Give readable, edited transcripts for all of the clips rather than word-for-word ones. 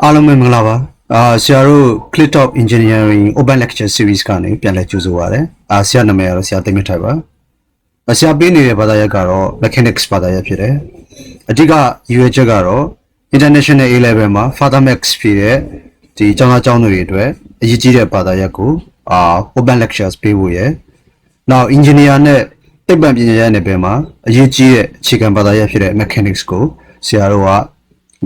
အားလုံးပဲမင်္ဂလာပါဆရာတို့ Click Top Engineering Open Lecture Series ကနေပြန်လည်ကြိုဆိုပါရစေဆရာနာမည်ကတော့ဆရာသိမ်းမြထိုက်ပါဆရာပေးနေတဲ့ဘာသာရပ်ကတော့ Mechanics ဘာသာရပ်ဖြစ်တယ်အဓိကရွေးချက်ကတော့ International A Level မှာ Further Max ဖြစ်တဲ့ဒီကျောင်းသားကျောင်းသူတွေအတွက်အရေးကြီးတဲ့ဘာသာရပ်ကိုOpen Lectures ပေးဖို့ရယ်နောက် Engineer နဲ့သိပ္ပံပညာရပ်နယ်ပယ်မှာအရေးကြီးတဲ့အခြေခံဘာသာရပ်ဖြစ်တဲ့ Mechanics ကိုဆရာတို့က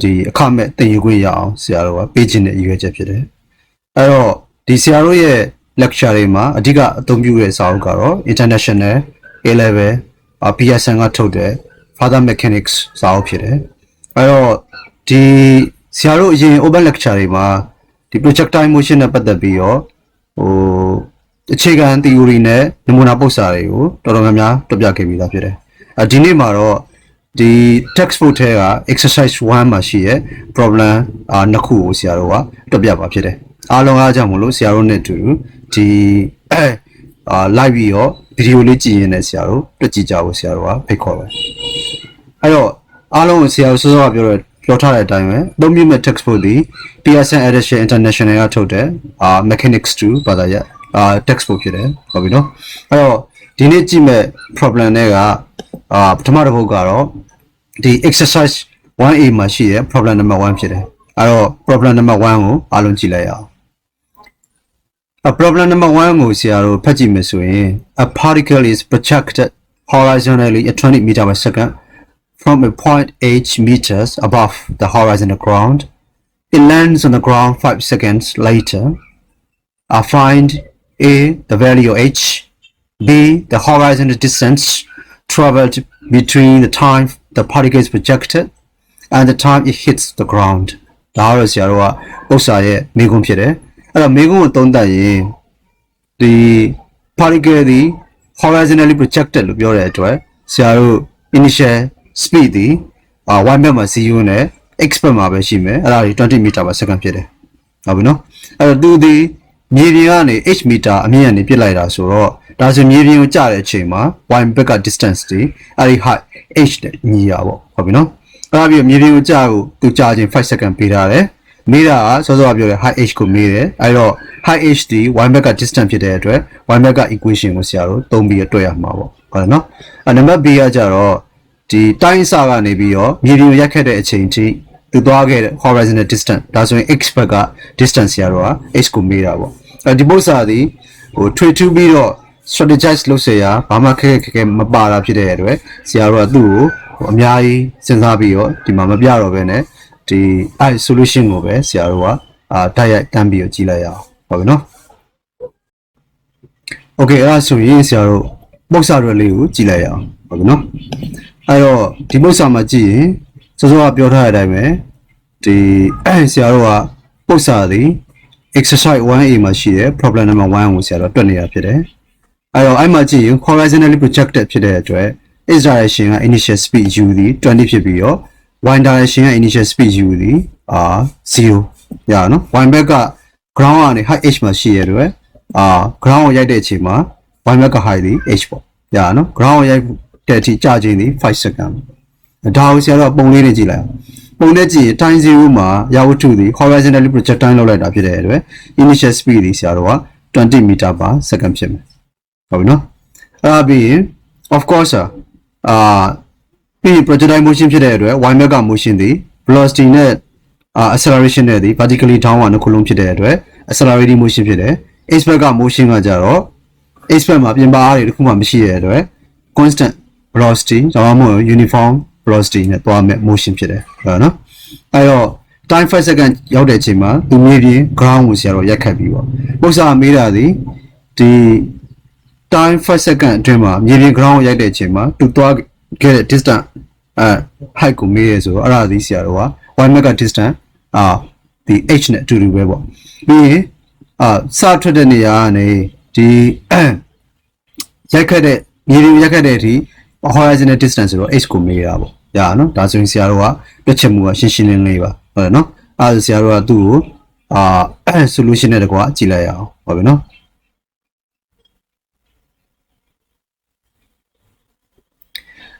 ဒီအခမဲ့သင်ယူခွင့်ရအောင်ဆရာတို့ကပေးခြင်းနဲ့ရည်ရွယ်ချက်ဖြစ်တယ်။အဲ့တော့ဒီဆရာတို့ရဲ့ lecture တွေမှာအဓိကအသုံးပြုတဲ့စာအုပ်ကတော့ International A Level Pearson ကထုတ်တဲ့ Further Mechanics စာအုပ်ဖြစ်တယ်။အဲ့တော့ဒီဆရာတို့အရင် open lecture တွေမှာဒီ projectile motion နဲ့ပတ်သက်ပြီးတော့အခြေခံ theory နဲ့နမူနာပုဒ်စာတွေကိုတော်တော်များများတွက်ပြခဲ့ပြီးသားဖြစ်တယ်။ဒီနေ့မှာတော့ဒီ textbook ထဲက exercise 1မှာရှိရဲ့ problem နှစ်ခုကိုဆရာတို့ကတွက်ပြပါဖြစ်တယ်အားလုံးအားကြောင့်မလို့ဆရာတို့နဲ့အတူဒီlive ပြီးတော့ video လေးကြည့်ရင်းနဲ့ဆရာတို့တွက်ကြည့်ကြဖို့ဆရာတို့ကဖိတ်ခေါ်တယ်အဲ့တော့အားလုံးကိုဆရာတို့စောစောကပြောထားတဲ့အတိုင်းပဲသုံးမြင့်မဲ့ textbook ဒီ Pearson Edexcel International ကထုတ်တဲ့ Mechanics 2ဘာသာရပ်textbook ဖြစ်တယ်ဟုတ်ပြီနော်အဲ့တော့ဒီနေ့ကြည့်မဲ့ problem တွေကပထမတစ်ပုဒ်ကတော့ဒီ exercise 1A မှာရှိတဲ့ problem number 1ဖြစ်တယ်အဲ့တော့ problem number 1ကိုအားလုံးကြည့်လိုက်ရအောင်problem number 1ကိုဆရာတို့ဖတ်ကြည့်မယ်ဆိုရင် a particle is projected horizontally at 20 meter per second from a point 8 meters above the horizontal ground it lands on the ground 5 seconds later find a the value of h b the horizontal distance traveled between the time the particle is projected and the time it hits the ground ဒါတော့ဆရာတို့ကဥစ္စာရဲ့မိကုံးဖြစ်တယ်အဲ့တော့မိကုံးကိုသုံးသပ်ရင်ဒီ particle ဒီ horizontally projected လို့ပြောတဲ့အတွက်ဆရာတို့ initial speed ဒီy ဘက်မှာ 0 နဲ့ x ဘက်မှာပဲရှိမယ်အဲ့ဒါကြီး20 meter per second ဖြစ်တယ်ဟုတ်ပြီနော်အဲ့တော့သူဒီမြေပြင်ကနေ h meter အမြင့်ကနေပြစ်လိုက်တာဆိုတော့ဒါဆိုမြေပြင်ကိုကျတဲ့အချိန်မှာ y ဘက်က distance တွေအဲ့ဒီ height h နဲ့ညီရပါဟုတ်ပြီနော်အဲ့ဒါပြီးမြေပြင်ကိုကျကိုသူကြာချိန်5 second ပေးထားတယ်မေးတာကစောစောကပြောတဲ့ height h ကိုမေးတယ်အဲ့တော့ height h ဒီ y ဘက်က distance ဖြစ်တဲ့အတွက် y ဘက်က equation ကိုဆရာတို့သုံးပြီးတွေ့ရမှာပေါ့ဟုတ်တယ်နော်အဲ့နံပါတ် b ကကြတော့ဒီတိုင်းအစကနေပြီးတော့မြေပြင်ကိုရိုက်ခတ်တဲ့အချိန်ထိသူသွားခဲ့တဲ့ horizontal distance ဒါဆိုရင် x ဘက်က distance ဆရာတို့က h ကိုမေးတာပေါ့ဒီပုဒ်စာဒီထွေထူးပြီးတော့ strategize လုပ်เสียဘာမှခက်ခဲမပါတာဖြစ်တဲ့အတွက်ဆရာတို့ကသူ့ကိုအများကြီးစဉ်းစားပြီးတော့ဒီမှာမပြတော့ဘဲနဲ့ဒီsolution ကိုပဲဆရာတို့ကတိုက်ရိုက်တန်းပြီးတော့ကြည့်လိုက်ရအောင်ဟုတ်ပြီနော် Okay အဲ့ဒါဆိုရင်ဆရာတို့ပုဒ်စာတွေလေးကိုကြည့်လိုက်ရအောင်ဟုတ်ပြီနော်အဲ့တော့ဒီပုဒ်စာမှာကြည့်ရင်စောစောကပြောထားတဲ့အတိုင်းပဲဒီဆရာတို့ကပုဒ်စာသည် exercise 1A မှာရှိတဲ့ problem number 1ကိုဆရာတို့တွက်နေတာဖြစ်တယ်အဲ့တော့အဲ့မှာကြည့်ရင် horizontally projected ဖြစ်တဲ့အတွက် x direction က initial speed u သည်20ဖြစ်ပြီးတော့ y direction က initial speed u သည်0ရအောင်နော် y ဘက်က ground ကနေ height h မှာရှိရတဲ့အတွက်ground ကိုရိုက်တဲ့အချိန်မှာ y ဘက်က height သည် h ပေါ့ရအောင်နော် ground ကိုရိုက်တဲ့အထိကြာချိန်သည်5 second ဒါကိုဆရာတို့ပုံလေးနဲ့ကြည့်လိုက်ပုံနဲ့ကြည့်ရင် time 0မှာရဝတ္ထုသည် horizontally projectile လောက်လိုက်တာဖြစ်တဲ့အတွက် initial speed သည်ဆရာတို့က20 meter per second ဖြစ်မယ်ဟုတ်ပြီနော်အဲ့ဒါပြီးရင် of course ပြီး projectile motion ဖြစ်တဲ့အတွက် y ဘက်က motion သည် velocity နဲ့acceleration နဲ့သည် vertically downward နှစ်ခုလုံးဖြစ်တဲ့အတွက် accelerating motion ဖြစ်တယ် x ဘက်က motion ကကြတော့ x ဘက်မှာပြင်ပါအားတွေတစ်ခုမှမရှိတဲ့အတွက် constant velocity ဒါမှမဟုတ် uniform velocity နဲ့သွားမဲ့ motion ဖြစ်တယ်ဟုတ်နော်အဲ့တော့ time 5 second ရောက်တဲ့အချိန်မှာသူမြေပြင် ground ကိုဆရာတို့ရက်ခတ်ပြီးပေါ့ပု္ပ္ပစာမေးတာသည်ဒီ time 5 second အတွင်းမှာမြေပြင် ground ကိုရိုက်တဲ့အချိန်မှာသူသွားခဲ့တဲ့ distance height ကိုမေးရဲဆိုတော့အဲ့ဒါသည်ဆရာတို့က y ဘက်က distance ဒီ h နဲ့အတူတူပဲပေါ့ပြီးရင်စထွက်တဲ့နေရာကနေဒီရိုက်ခတ်တဲ့မြေပြင်ရိုက်ခတ်တဲ့အထိ horizontal distance ဆိုတော့ h ကိုမေးတာပေါ့ရအောင်နော်ဒါဆိုရင်ဆရာတို့ကတွက်ချက်မှုကရှင်းရှင်းလင်းလင်းပါဟုတ်တယ်နော်အဲ့ဒါဆရာတို့ကသူ့ကိုsolution နဲ့တကွာကြည့်လိုက်ရအောင်ဟုတ်ပြီနော်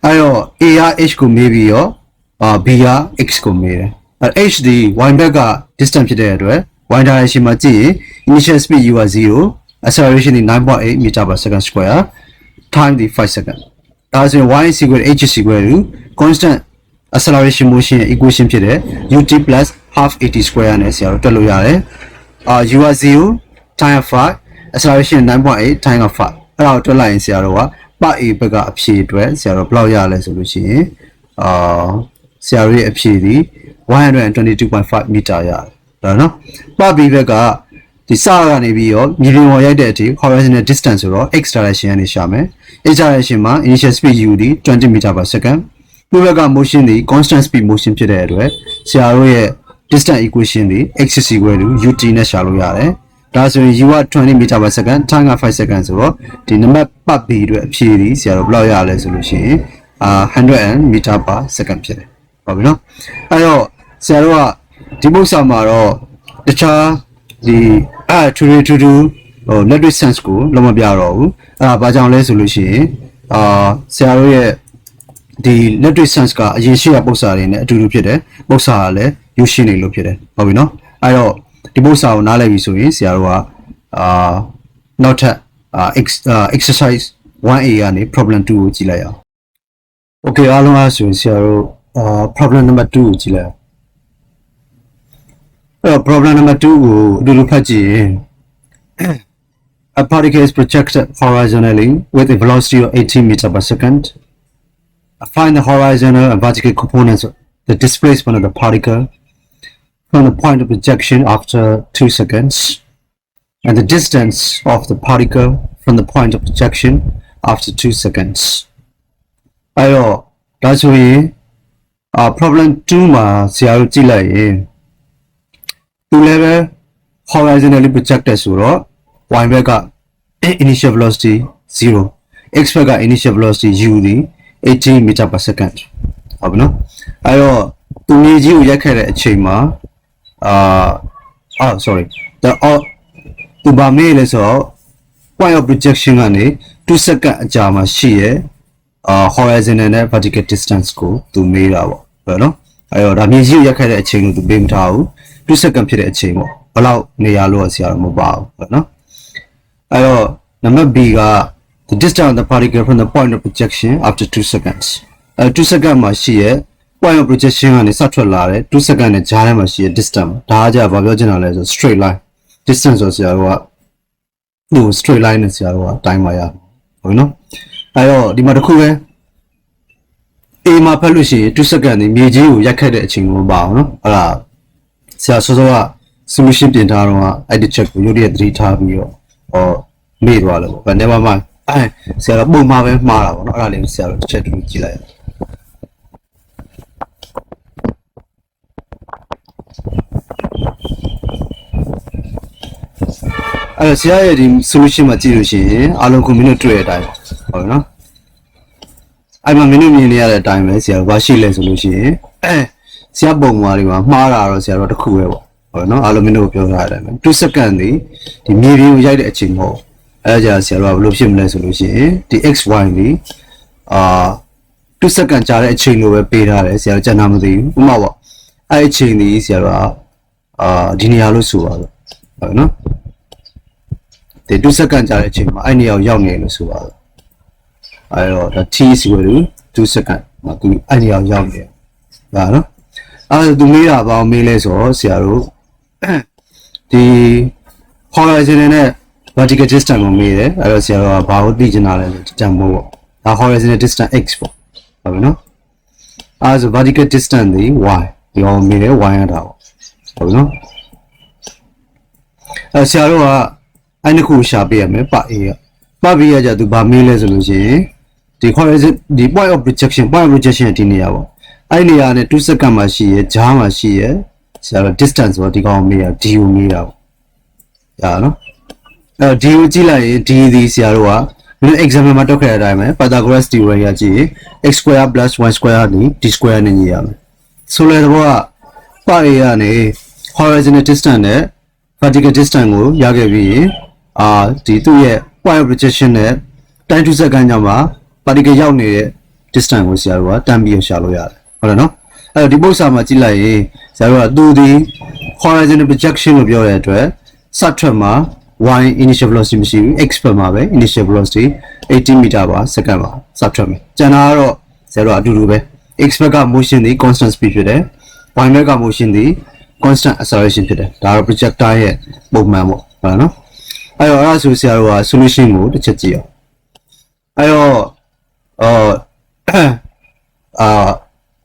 အဲ့တော့ a က h ကိုမေးပြီးတော့b က x ကိုမေးတယ် h ဒီ y back က distance ဖြစ်တဲ့အတွက် y direction မှာကြည့်ရင် initial speed u က 0 acceleration ဒီ 9.8 meter per second square time ဒီ5 second ဒါဆိုရင် y is equal to h is equal to constant acceleration motion equation ဖြစ်တဲ့ ut plus half 80 square နဲ့ဆရာတို့တွက်လို့ရတယ်u က 0 time of 5 acceleration 9.8 time of 5အဲ့ဒါကိုတွက်လိုက်ရင်ဆရာတို့ကပတ် a ဘက်ကအဖြေအတွက်ဆရာတို့ဘယ်လောက်ရလဲဆိုလို့ရှိရင်ဆရာတို့ရဲ့အဖြေဒီ122.5 meter ရတယ်ဒါနော်ပတ် b ဘက်ကဒီစကနေပြီးတော့မြေပြင်ပေါ်ရိုက်တဲ့အထိ horizontal distance ဆိုတော့ x direction ကနေရှာမယ် x direction မှာ initial speed u ဒီ20 meter per second ဒီဘက်က motion ဒီ constant speed motion ဖြစ်တဲ့အတွက်ဆရာတို့ရဲ့ distance equation ဒီ x is equal to ut နဲ့ရှာလို့ရတယ်ဒါဆိုရင် u က20 meter per second time က5 second ဆိုတော့ဒီနံပါတ်ပတ် b အတွက်အဖြေဒီဆရာတို့ဘယ်လောက်ရလဲဆိုလို့ရှိရင်100 meter per second ဖြစ်တယ်ဟုတ်ပြီနော်အဲ့တော့ဆရာတို့ကဒီပု္ပ္ပာမှာတော့တခြားဒီထူလက်တွေ့ sense ကိုလုံးမပြတော့ဘူးအဲ့ဒါဘာကြောင့်လဲဆိုလို့ရှိရင်ဆရာတို့ရဲ့ဒီလက်တွေ့ sense ကအရင်ရှိတဲ့ပု္ပ္ပာတွေနဲ့အတူတူဖြစ်တယ်ပု္ပ္ပာကလည်းယူရှင်းနေလို့ဖြစ်တယ်ဟုတ်ပြီနော်အဲ့တော့ဒီပု္ပ္ပာကိုနားလည်ပြီဆိုရင်ဆရာတို့ကနောက်ထပ်exercise 1A ကနေ problem 2ကိုကြည့်လိုက်အောင် okay အားလုံးအားဆိုရင်ဆရာတို့problem number 2ကိုကြည့်လိုက်အောင်problem number 2ကိုအတူတူဖတ်ကြည့်ရင် a particle is projected horizontally with a velocity of 18 meter per second find the horizontal and vertical components of the displacement of the particle from the point of projection after 2 seconds and the distance of the particle from the point of projection after 2 seconds အဲ့တော့ဒါဆိုရင်problem 2မှာဆရာတို့ကြည့်လိုက်ရင်သူလည်းပဲ horizontally projected ဆိုတော့ y ဘက်က initial velocity 0 x ဘက်က initial velocity u ဒီ18 meter per second ဟုတ်ပြီနော်အဲ့တော့သူမြေကြီးကိုရိုက်ခဲ့တဲ့အချိန်မှာsorry သူဗာမေးလဲဆိုတော့ point of projection ကနေ2 second အကြာမှာရှိရဲ့horizontal နဲ့ vertical distance ကိုသူမေးတာပေါ့ဟုတ်နော်အဲ့တော့ဒါမြေကြီးကိုရိုက်ခဲ့တဲ့အချိန်ကိုသူပေးမထားဘူး2 second ဖြစ်တဲ့အချိန်ပေါ့ဘယ်လောက်နေရလို့ဆရာတော့မပါဘူးဟုတ်နော်အဲ့တော့နံပါတ် B က the distance of the particle from the point of projection after 2 seconds 2 second မှာရှိရဲ့ point of projection ကနေစထွက်လာတယ်2 second နဲ့ဂျားထဲမှာရှိရဲ့ distance ဒါကကြာဘာပြောချင်တာလဲဆို straight line distance ဆိုဆရာတို့ကသူ့ straight line နဲ့ဆရာတို့ကတိုင်းပါရဟုတ်နော်အဲ့တော့ဒီမှာတစ်ခုပဲ A မှာဖတ်လို့ရှိရင်2 second နေမြေကြီးကိုရိုက်ခတ်တဲ့အချိန်ကိုမပါအောင်နော်အဲ့ဒါဆရာစောစောက solution ပြင်ထားတော့အဲ့ဒီ check ကိုရုပ်ရည်သတိထားပြီးတော့မေ့သွားလို့ပေါ့ never mind ဆရာတော့ပုံမှာပဲမှားတာပေါ့နော်အဲ့ဒါလေးဆရာတို့တစ်ချက်တူကြည့်လိုက်ရအောင်အဲ့တော့ဆရာရဲ့ဒီ solution မှာကြည့်လို့ရှိရင်အားလုံးကိုမင်းတို့တွေ့တဲ့အတိုင်းဟုတ်နော်အဲ့မှာမင်းတို့မြင်နေရတဲ့အတိုင်းပဲဆရာတို့ဘာရှိလဲဆိုလို့ရှိရင်ဆရာပုံမှာတွေမှာမှားတာတော့ဆရာတို့တစ်ခုပဲပေါ့ဟုတ်နော်အားလုံးမင်းတို့ပြောထားတဲ့အတိုင်းပဲ2 second ဒီမြေပြင်ကိုရိုက်တဲ့အချိန်ပေါ့အဲ့ဒါကြာဆရာတို့ကဘယ်လိုဖြစ်မလဲဆိုလို့ရှိရင်ဒီ xy ဒီ2 second ကြာတဲ့အချိန်လိုပဲပေးထားတယ်ဆရာတို့ကြံတာမသိဘူးဥပမာပေါ့အဲ့အချိန်ဒီဆရာတို့ကဒီနေရာလို့ဆိုပါတော့ဟုတ်နော်ဒီ2 second ကြာတဲ့အချိန်မှာအဲ့နေရာကိုရောက်နေလို့ဆိုပါတော့အဲ့တော့ဒါ t is equal to 2 second မှာသူအဲ့နေရာကိုရောက်နေတယ်ဒါနော်အဲ့ဒါသူမေးတာဘာမေးလဲဆိုတော့ဆရာတို့ဒီ horizontal နဲ့ vertical distance ကိုမေးတယ်အဲ့တော့ဆရာတို့ကဘာကိုသိချင်တာလဲဆိုတန်ဖိုးပေါ့ဒါ horizontal distance x ပေါ့ဟုတ်ပြီနော်အဲ့ဒါ vertical distance ဒီ y ဒီအောင်မေးတယ် y ရတာပေါ့ဟုတ်ပြီနော်အဲ့ဆရာတို့ကအဲ့နှစ်ခုရှာပေးရမယ်ပတ် A ကပတ် B ကကြာသူဘာမေးလဲဆိုလို့ရှိရင်ဒီ horizon ဒီ point of projection ဒီနေရာပေါ့အဲ့နေရာနဲ့2 second မှာရှိရဲ့ဂျားမှာရှိရဲ့ဆရာတို့ distance ပေါ့ဒီကောင်မေးတာ d ကိုမေးတာပေါ့ဒါနော်အဲ့ d ကိုကြည့်လိုက်ရင် d ဒီဆရာတို့ကမင်း example မှာတွက်ခဲ့တဲ့အတိုင်းပဲ Pythagoras theorem ရကြည့်ရင် x square plus y square နဲ့ d square နဲ့ညီရမယ်ဆိုလိုတဲ့ဘောကပတ် A ကနေ horizontal distance နဲ့ vertical distance ကိုရခဲ့ပြီးရင်ဒီသူ့ရဲ့ point of projection နဲ့ time 2 second ကြောင့်မှာ particle ရောက်နေတဲ့ distance ကိုဆရာတို့ကတန်းပြီးရှာလို့ရတယ်ဟုတ်တယ်နော် ဒီပု္ပ္ပစာမှာကြည့်လိုက်ရင်ဆရာတို့ကသူဒီ horizontal projection လို့ပြောတဲ့အတွက်စထွက်မှာ y initial velocity မရှိဘူး x ဘက်မှာပဲ initial velocity 80 meter per second ပါစထွက်မယ်ကျန်တာကတော့ဆရာတို့အတူတူပဲ x ဘက်က motion ဒီ constant speed ဖြစ်တယ် y ဘက်က motion ဒီ constant acceleration ဖြစ်တယ်ဒါကတော့ projectile ရဲ့ပုံမှန်ပေါ့ဟုတ်လားနော်အဲ့တော့အဲ့ဒါဆိုဆရာတို့က solution ကိုတစ်ချက်ကြည့်အောင်အဲ့တော့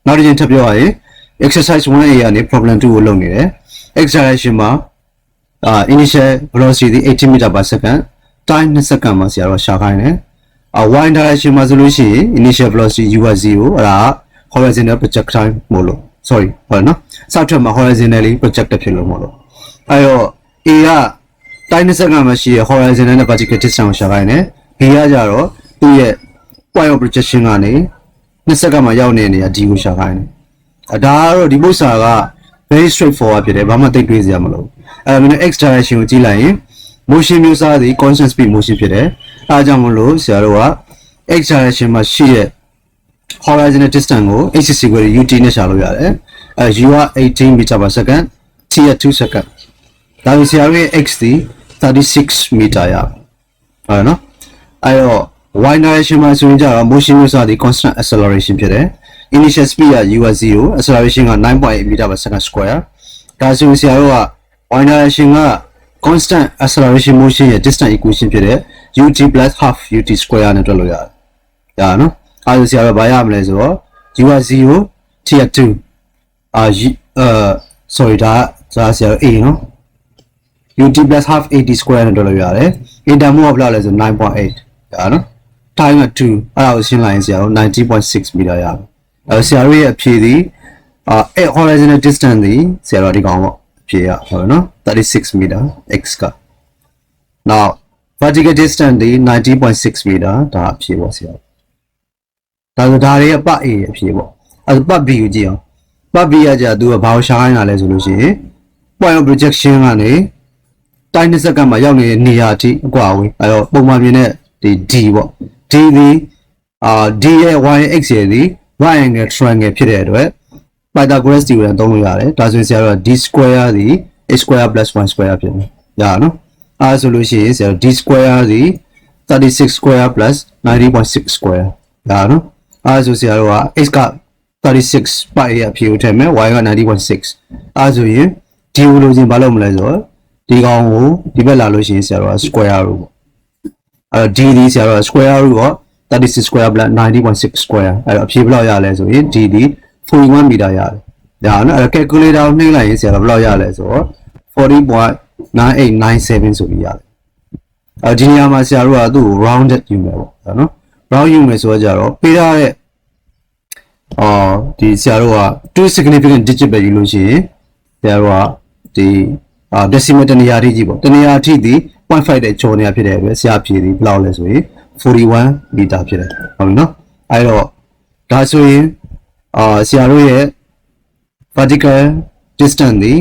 နောက်တစ်ချိန်ထပ်ပြောရရင် exercise 1A ကနေ problem 2ကိုလုပ်နေတယ် x direction မှာinitial velocity 80 meter per second time 2 second မှာဆရာတို့ရှာခိုင်းတယ်y direction မှာဆိုလို့ရှိရင် initial velocity u = 0အဲ့ဒါ horizontal projectile မို့လို့ sorry ဟုတ်နော်စထွက်မှာ horizontally projected ဖြစ်လို့မို့လို့အဲ့တော့ a က time 2 second မှာရှိရ horizontal နဲ့ vertical distance ကိုရှာခိုင်းတယ် b ကကြတော့သူ့ရဲ့ point of projection ကနေ2 second မှာရောက်နေတဲ့နေရာ d ကိုရှာခိုင်းတယ်ဒါကတော့ဒီပု္ပ္ပစာက very straightforward ဖြစ်တယ်ဘာမှသိတွေးစရာမလိုအဲ့ဒါမျိုး x direction ကိုကြည့်လိုက်ရင် motion မျိုးစားသည် constant speed motion ဖြစ်တယ်အဲဒါကြောင့်မလို့ဆရာတို့က x direction မှာရှိတဲ့ horizontal distance ကို x is equal to ut နဲ့ရှာလို့ရတယ်u က 18 meter per second t က 2 second ဒါဆိုဆရာတို့ရဲ့ x သည် 36 meter ရဟုတ်နော်အဲ့တော့ y direction မှာဆိုရင်ကြတော့ motion မျိုးစားသည် constant acceleration ဖြစ်တယ်initial speed က u = 0 acceleration က 9.8 meter per second square ဒါဆိုဆရာတို့က y direction က constant acceleration motion ရဲ့ distance equation ဖြစ်တဲ့ ut plus half ut square နဲ့တွက်လို့ရတယ်ဒါနော်အဲဒါဆရာတို့ဘာရမလဲဆိုတော့ u = 0 t = 2 sorry ဒါဆရာတို့ a နော် ut plus half 80 square နဲ့တွက်လို့ရတယ် a တန်ဖိုးကဘယ်လောက်လဲဆို 9.8 ဒါနော် time က 2အဲ့ဒါကိုရှင်းလိုက်ရင်ဆရာတို့ 90.6 meter ရတယ်ဆရာတို့ရဲ့အဖြေသည် horizontal distance သည်ဆရာတို့ဒီကောင်ပေါ့အဖြေရဟုတ်နော်36 meter x က now vertical distance သည် 90.6 meter ဒါအဖြေပေါ့ဆရာဒါဆိုဒါတွေရဲ့ပတ် A အဖြေပေါ့အဲ့ပတ် B ကိုကြည့်အောင်ပတ် B ကကြာသူကဘာကိုရှာခိုင်းတာလဲဆိုလို့ရှိရင် point of projection ကနေတိုင်းတစ်စက္ကန့်မှာရောက်နေတဲ့နေရာအထိအကွာအဝေးအဲ့တော့ပုံမှန်မြင်တဲ့ဒီ D ပေါ့ D သည်D ရဲ့ y x ရဲ့သည် right angle triangle ဖြစ်တဲ့အတွက် Pythagoras theorem သုံးလို့ရတယ်ဒါဆိုရင်ဆရာတို့က d square သည် a square plus 1 square ဖြစ်မယ်ရအောင်နော်အဲဆိုလို့ရှိရင်ဆရာတို့ d square သည် 36 square plus 90.6 square ရအောင်နော်အဲဆိုဆရာတို့က x က 36 pi ရဲ့အဖြေကိုထည့်မယ် y က 90.6 အဲဆိုရင် d ကိုလို့ချင်းဘာလုပ်မလဲဆိုတော့ဒီကောင်ကိုဒီဘက်လာလို့ရှိရင်ဆရာတို့က square root ပေါ့အဲတော့ d ဒီဆရာတို့က square root က36 square plus 90.6 square အဲ့တော့အဖြေဘယ်လောက်ရလဲဆိုရင် d ဒီ41 meter ရတယ်။ဒါနော်အဲ့တော့ calculator ကိုနှိပ်လိုက်ရင်ဆရာတို့ဘယ်လောက်ရလဲဆိုတော့ 40.9897 ဆိုပြီးရတယ်။ဒီနေရာမှာဆရာတို့ကသူ့ကို rounded ယူမယ်ပေါ့နော်။ round ယူမယ်ဆိုတော့ကြတော့ပေးထားတဲ့ဒီဆရာတို့က two significant digit ပဲယူလို့ရှိရင်ဆရာတို့ကဒီdecimal တနေရာထိကြည့်ပေါ့။တနေရာထိဒီ 0.5 တဲ့ကျော်နေရာဖြစ်တဲ့အတွက်ဆရာဖြေဒီဘယ်လောက်လဲဆိုရင်41 meter ဖြစ်တယ်ဟုတ်ပြီနော်အဲ့တော့ဒါဆိုရင်ဆရာတို့ရဲ့ vertical distance ဒီ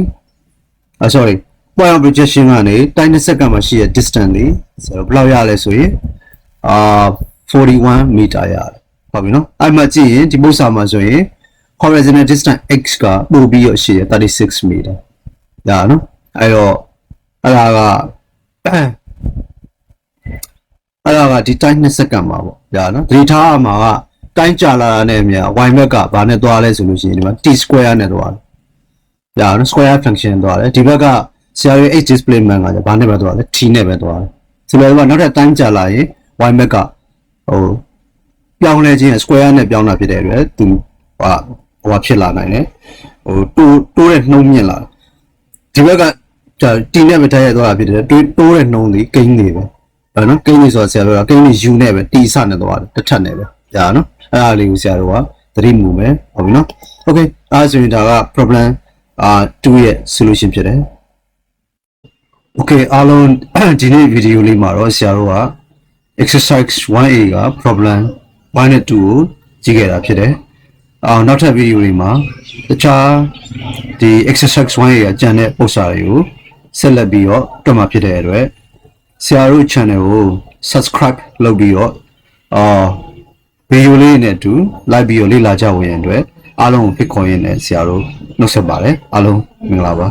sorry point of projection ကနေတိုင်းတစ်စက္ကန့်မှာရှိတဲ့ distance ဒီဆရာတို့ဘယ်လောက်ရလဲဆိုရင်41 meter ရတယ်ဟုတ်ပြီနော်အဲ့မှာကြည့်ရင်ဒီပု္ပ္ပစာမှာဆိုရင် horizontal distance x ကပို့ပြီးရရှိတယ်36 meter ရနော်အဲ့တော့အဲ့ဒါကဒီတိုင်း2စက္ကန့်မှာပေါ့ညာနော်ဒီထားအမှာကတိုင်းကြာလာတာနဲ့အမြ y ဘက်ကဘာနဲ့သွားလဲဆိုလို့ရှိရင်ဒီမှာ t square နဲ့သွားတယ်ညာနော် square function သွားတယ်ဒီဘက်ကဆရာရဲ့ h displacement ကဘာနဲ့ပဲသွားလဲ t နဲ့ပဲသွားတယ်ဆိုတော့နောက်ထပ်တိုင်းကြာလာရင် y ဘက်ကပြောင်းလဲခြင်း square နဲ့ပြောင်းတာဖြစ်တဲ့အတွက်သူဟိုဖြစ်လာနိုင်တယ်တိုးတဲ့နှုံးမြင့်လာဒီဘက်ကt နဲ့ပဲထားရသွားတာဖြစ်တယ်တိုးတဲ့နှုံးလေးကိန်းနေပဲနော်ကိန်းလေးဆိုတော့ဆရာတို့ကကိန်းလေး u နဲ့ပဲ t စနဲ့သွားတယ်တစ်ထပ်နဲ့ပဲကြာနော်အဲ့ဒါလေးကိုဆရာတို့ကသတိမူမယ်ဟုတ်ပြီနော် okay အဲ့ဆိုရင်ဒါက problem 2ရဲ့ solution ဖြစ်တယ် okay အားလုံးဒီနေ့ဗီဒီယိုလေးမှာတော့ဆရာတို့က exercise 1A က problem 1 နဲ့ 2ကိုကြည့်ခဲ့တာဖြစ်တယ်နောက်ထပ်ဗီဒီယိုတွေမှာတခြားဒီ exercise 1A ကကျန်တဲ့ပုံစံတွေကိုဆက်လက်ပြီးတော့တွက်မှာဖြစ်တဲ့အတွက်ဆရာတို့ channel ကို subscribe လုပ်ပြီးတော့ဗီဒီယိုလေးနဲ့အတူ like ပြီးတော့လေ့လာကြဝင်ရတဲ့အတွက် အားလုံးကိုဖိတ်ခေါ်ရင်းနဲ့ဆရာတို့နှုတ်ဆက်ပါတယ်အားလုံးမင်္ဂလာပါ